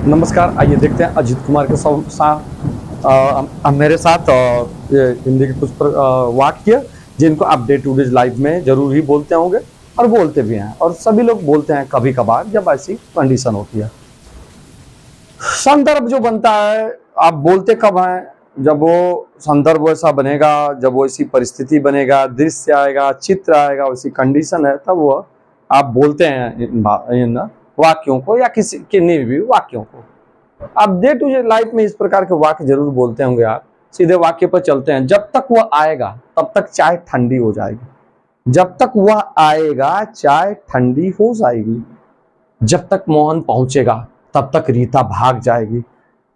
नमस्कार, आइए देखते हैं अजीत कुमार के साथ मेरे साथ हिंदी के कुछ वाक्य जिनको आप डे टू डे लाइफ में जरूर ही बोलते होंगे और बोलते भी हैं, और सभी लोग बोलते हैं कभी कभार जब ऐसी कंडीशन होती है। संदर्भ जो बनता है, आप बोलते कब हैं? जब वो संदर्भ वैसा बनेगा, जब वो ऐसी परिस्थिति बनेगा, दृश्य आएगा, चित्र आएगा, वैसी कंडीशन है, तब वो आप बोलते हैं इन वाक्यों को या किसी किन्हीं भी वाक्यों को। आप डे टू डे लाइफ में इस प्रकार के वाक्य जरूर बोलते होंगे। आप सीधे वाक्य पर चलते हैं। जब तक वह आएगा तब तक चाय ठंडी हो जाएगी। जब तक वह आएगा चाय ठंडी हो जाएगी। जब तक मोहन पहुंचेगा तब तक रीता भाग जाएगी।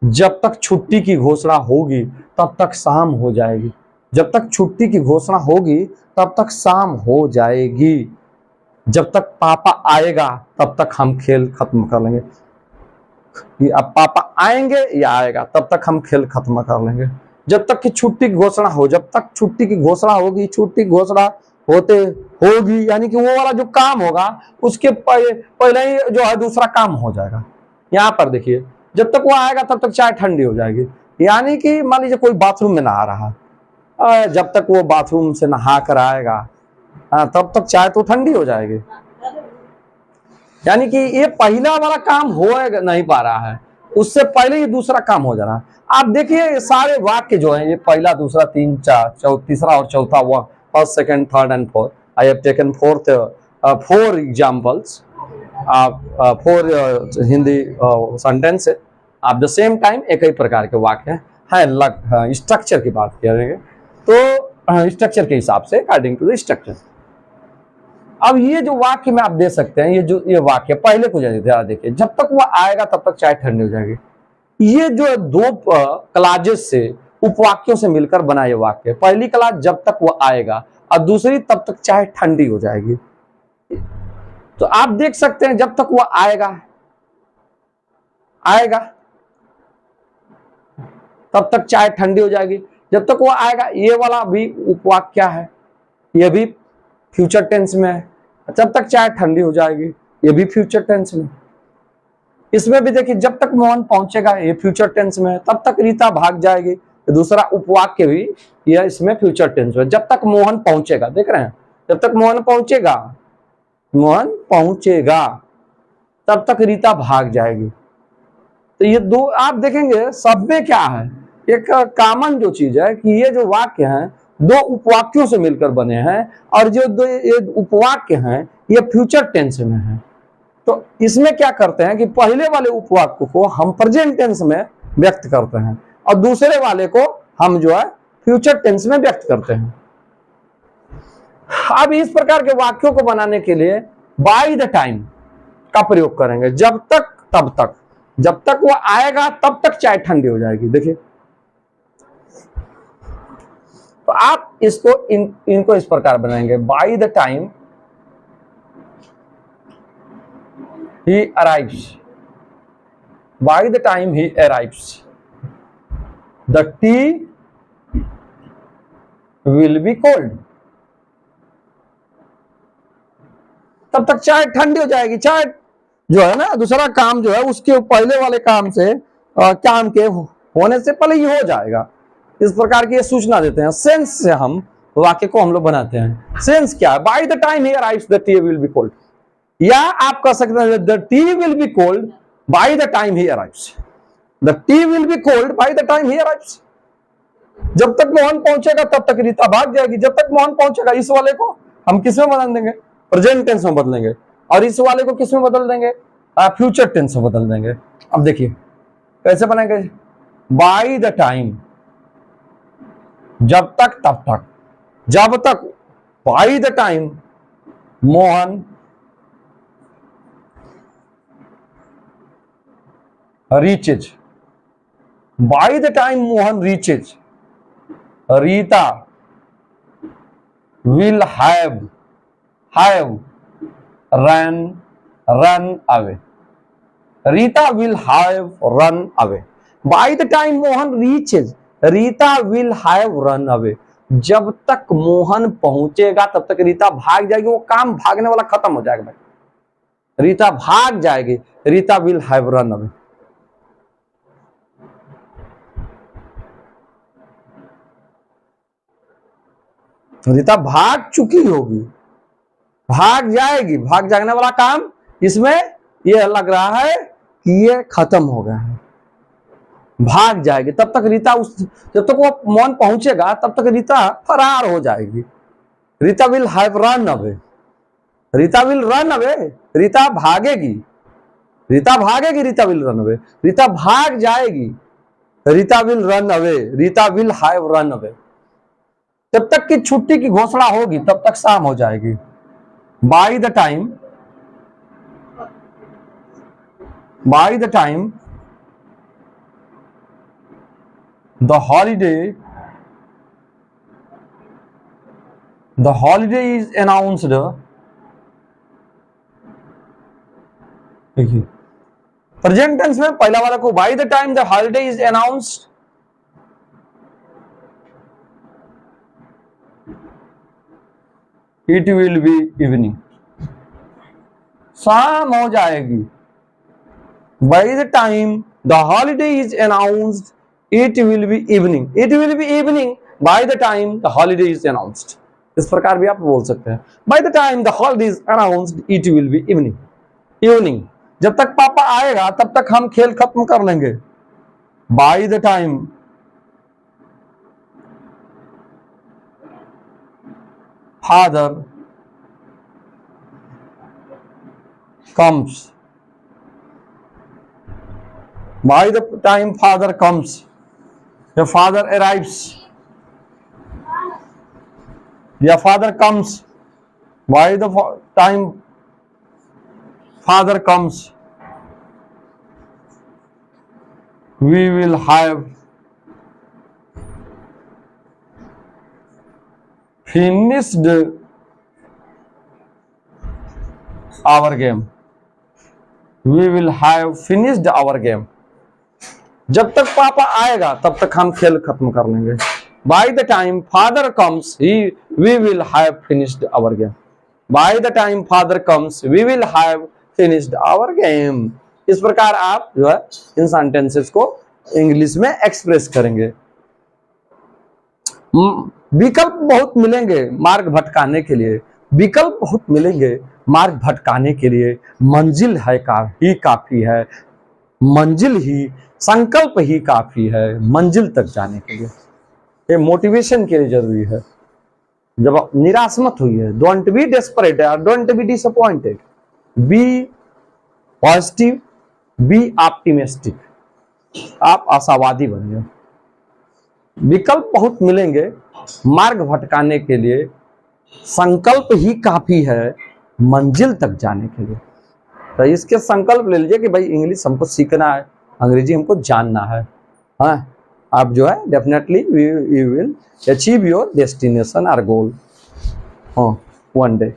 जब तक छुट्टी की घोषणा होगी तब तक शाम हो जाएगी। जब तक छुट्टी की घोषणा होगी तब तक शाम हो जाएगी। जब तक पापा आएगा तब तक हम खेल खत्म कर लेंगे। अब पापा आएंगे या आएगा तब तक हम खेल खत्म कर लेंगे। जब तक कि छुट्टी की घोषणा हो, जब तक छुट्टी की घोषणा होगी, छुट्टी की घोषणा होते होगी, यानी कि वो वाला जो काम होगा उसके पहले ही जो है दूसरा काम हो जाएगा। यहाँ पर देखिए, जब तक वो आएगा तब तक चाय ठंडी हो जाएगी। यानी कि मान लीजिए कोई बाथरूम में नहा रहा है, जब तक वो बाथरूम से नहा कर आएगा तब तक चाय तो ठंडी हो जाएगी। यानी कि ये पहला वाला काम हो नहीं पा रहा है, उससे पहले ही दूसरा काम हो जा रहा है। आप देखिए सारे वाक्य जो है, ये पहला, दूसरा, तीन, चार, तीसरा और चौथा, first, second, third and fourth. I have taken four examples, four Hindi sentence. आप द सेम टाइम एक ही प्रकार के वाक्य है। स्ट्रक्चर की बात करेंगे तो स्ट्रक्चर के हिसाब से, अकॉर्डिंग टू द स्ट्रक्चर। अब ये जो वाक्य में आप दे सकते हैं, ये वाक्य पहले को जरा देखिए, जब तक वो आएगा तब तक चाय ठंडी हो जाएगी। ये जो दो क्लाजेस से, उपवाक्यों से मिलकर बना ये वाक्य। पहली क्लाज जब तक वो आएगा और दूसरी तब तक चाय ठंडी हो जाएगी। तो आप देख सकते हैं जब तक वो आएगा तब तक चाय ठंडी हो जाएगी। जब तक वो आएगा, ये वाला भी उपवाक्य है, ये भी फ्यूचर टेंस में है। जब तक चाय ठंडी हो जाएगी, ये भी फ्यूचर टेंस में। इसमें भी देखिए, जब तक मोहन पहुंचेगा, ये फ्यूचर टेंस में है। तब तक रीता भाग जाएगी, दूसरा उपवाक्य भी यह इसमें फ्यूचर टेंस में। जब तक मोहन पहुंचेगा, देख रहे हैं, जब तक मोहन पहुंचेगा तब तक रीता भाग जाएगी। तो ये दो आप देखेंगे सब में क्या है, एक कॉमन जो चीज है कि ये जो वाक्य हैं दो उपवाक्यों से मिलकर बने हैं, और जो दो ये उपवाक्य हैं ये फ्यूचर टेंस में है। तो इसमें क्या करते हैं कि पहले वाले उपवाक्य को हम प्रेजेंट टेंस में व्यक्त करते हैं और दूसरे वाले को हम जो है फ्यूचर टेंस में व्यक्त करते हैं। अब इस प्रकार के वाक्यों को बनाने के लिए बाय द टाइम का प्रयोग करेंगे। जब तक तब तक, जब तक वो आएगा तब तक चाय ठंडी हो जाएगी। देखिए, तो आप इसको इनको इस प्रकार बनाएंगे, by the time he arrives, by the time he arrives the T will be cold. तब तक चाय ठंडी हो जाएगी। चाय जो है ना, दूसरा काम जो है उसके पहले वाले काम से काम के होने से पहले ही हो जाएगा। इस प्रकार की सूचना देते हैं। सेंस से हम वाक्य को हम लोग बनाते हैं। सेंस क्या है? By the time he arrives the T will be cold, या आप कह सकते हैं the T will be cold by the time he arrives. The T will be cold by the time he arrives. जब तक मोहन पहुंचेगा तब तक रीता भाग जाएगी। जब तक मोहन पहुंचेगा, इस वाले को हम किस में बदल देंगे? प्रेजेंट टेंस में बदलेंगे, और इस वाले को किस में बदल देंगे? फ्यूचर टेंस में बदल देंगे। अब देखिए कैसे बनेंगे। बाय द टाइम, जब तक तब तक, जब तक, by the time Mohan reaches, by the time Mohan reaches Rita will have run away. Rita will have run away. By the time Mohan reaches, Rita will have run away. जब तक मोहन पहुंचेगा तब तक रीता भाग जाएगी। वो काम भागने वाला खत्म हो जाएगा भाई, रीता भाग जाएगी। Rita will have run away. Rita भाग चुकी होगी, भाग जाएगी, भाग जाने वाला काम इसमें ये लग रहा है कि ये खत्म हो गया है, भाग जाएगी। तब तक रीता जब तक वो मौन पहुंचेगा तब तक रीता फरार हो जाएगी। Rita will have run away, Rita will run away, Rita भागेगी, रीता भागेगी, Rita will run away, Rita भाग जाएगी, Rita will run away, Rita will have run away. जब तक कि छुट्टी की घोषणा होगी तब तक शाम हो जाएगी। By the time the holiday is announced, देखिए प्रेजेंट टेंस में पहला वाला को by the time the holiday is announced, it will be evening, शाम हो जाएगी। By the time the holiday is announced it will be evening, it will be evening by the time the holiday is announced. इस प्रकार भी आप बोल सकते हैं, by the time the holiday is announced it will be evening. Evening, जब तक पापा आएगा तब तक हम खेल खत्म कर लेंगे। By the time father comes, by the time father comes, या फादर अराइव्स, या father comes, by the time father comes we will have finished our game, we will have finished our game। जब तक पापा आएगा तब तक हम खेल खत्म कर लेंगे। by the time father comes we will have finished our game, by the time father comes we will have finished our game। इस प्रकार आप जो है इन सेंटेंसेस को इंग्लिश में एक्सप्रेस करेंगे। विकल्प बहुत मिलेंगे मार्ग भटकाने के लिए, विकल्प बहुत मिलेंगे मार्ग भटकाने के लिए। मंजिल है ही काफी है, मंजिल ही, संकल्प ही काफी है मंजिल तक जाने के लिए। ये मोटिवेशन के लिए जरूरी है। जब आप निराश मत होइए, don't be desperate, don't be disappointed, be positive, be optimistic, आप आशावादी बनिए। विकल्प बहुत मिलेंगे मार्ग भटकाने के लिए, संकल्प ही काफी है मंजिल तक जाने के लिए। तो इसके संकल्प ले लीजिए कि भाई इंग्लिश हमको सीखना है, अंग्रेजी हमको जानना है। हाँ, आप जो है definitely you will achieve your destination और goal one day.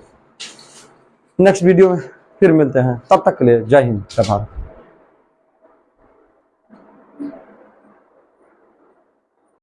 Next video में फिर मिलते हैं, तब तक के लिए जय हिंद, जय भारत।